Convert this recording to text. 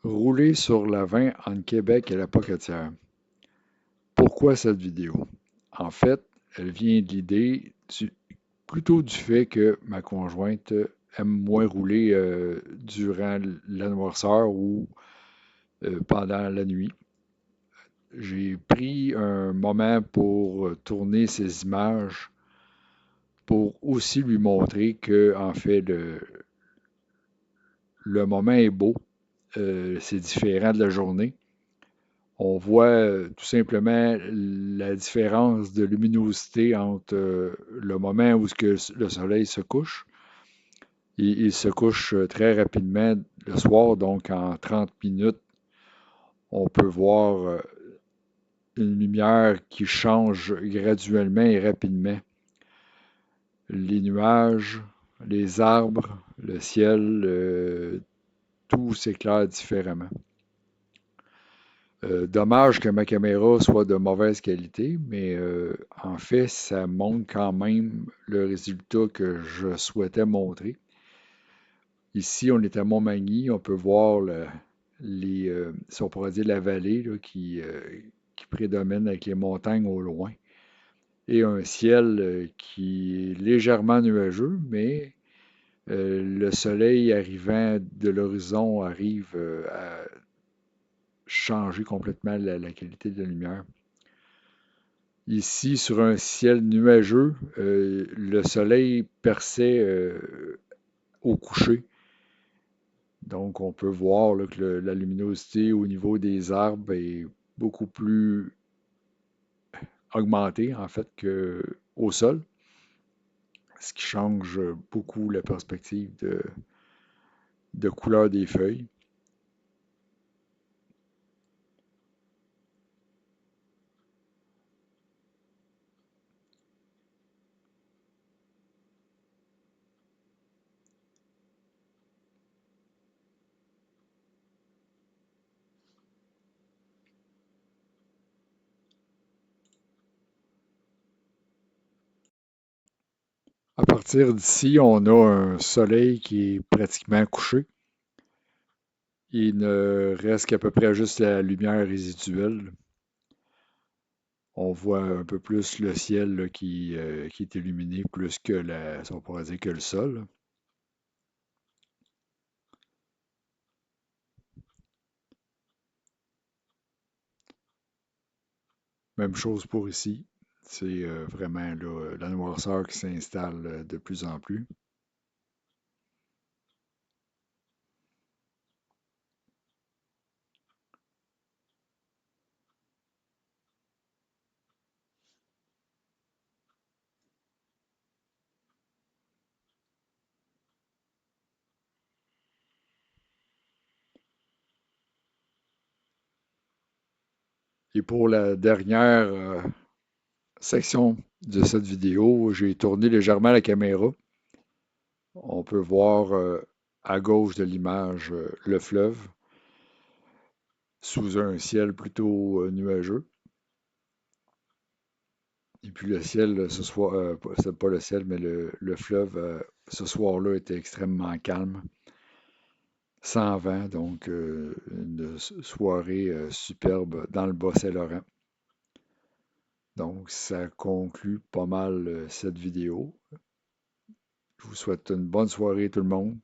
Rouler sur la 20 entre Québec et la Pocatière. Pourquoi cette vidéo? En fait, elle vient de plutôt du fait que ma conjointe aime moins rouler durant la noirceur ou pendant la nuit. J'ai pris un moment pour tourner ces images pour aussi lui montrer que, en fait, le moment est beau, c'est différent de la journée. On voit tout simplement la différence de luminosité entre le moment où le soleil se couche. Il se couche très rapidement le soir, donc en 30 minutes, on peut voir une lumière qui change graduellement et rapidement. Les nuages, les arbres, le ciel, tout s'éclaire différemment. Dommage que ma caméra soit de mauvaise qualité, mais en fait, ça montre quand même le résultat que je souhaitais montrer. Ici, on est à Montmagny, on peut voir si on pourrait dire la vallée là, qui prédomine avec les montagnes au loin et un ciel qui est légèrement nuageux, mais le soleil arrivant de l'horizon arrive à changer complètement la qualité de la lumière. Ici, sur un ciel nuageux, le soleil perçait au coucher. Donc, on peut voir là, que la luminosité au niveau des arbres est beaucoup plus augmentée, en fait, qu'au sol, ce qui change beaucoup la perspective de couleur des feuilles. À partir d'ici, on a un soleil qui est pratiquement couché. Il ne reste qu'à peu près juste la lumière résiduelle. On voit un peu plus le ciel là, qui est illuminé plus que si on pourrait dire que le sol. Même chose pour ici. C'est vraiment là, la noirceur qui s'installe de plus en plus. Et pour la dernière section de cette vidéo, j'ai tourné légèrement la caméra. On peut voir à gauche de l'image le fleuve sous un ciel plutôt nuageux. Et puis le ciel, ce soir, c'est pas le ciel, mais le fleuve, ce soir-là, était extrêmement calme, sans vent, donc une soirée superbe dans le Bas-Saint-Laurent. Donc, ça conclut pas mal cette vidéo. Je vous souhaite une bonne soirée tout le monde.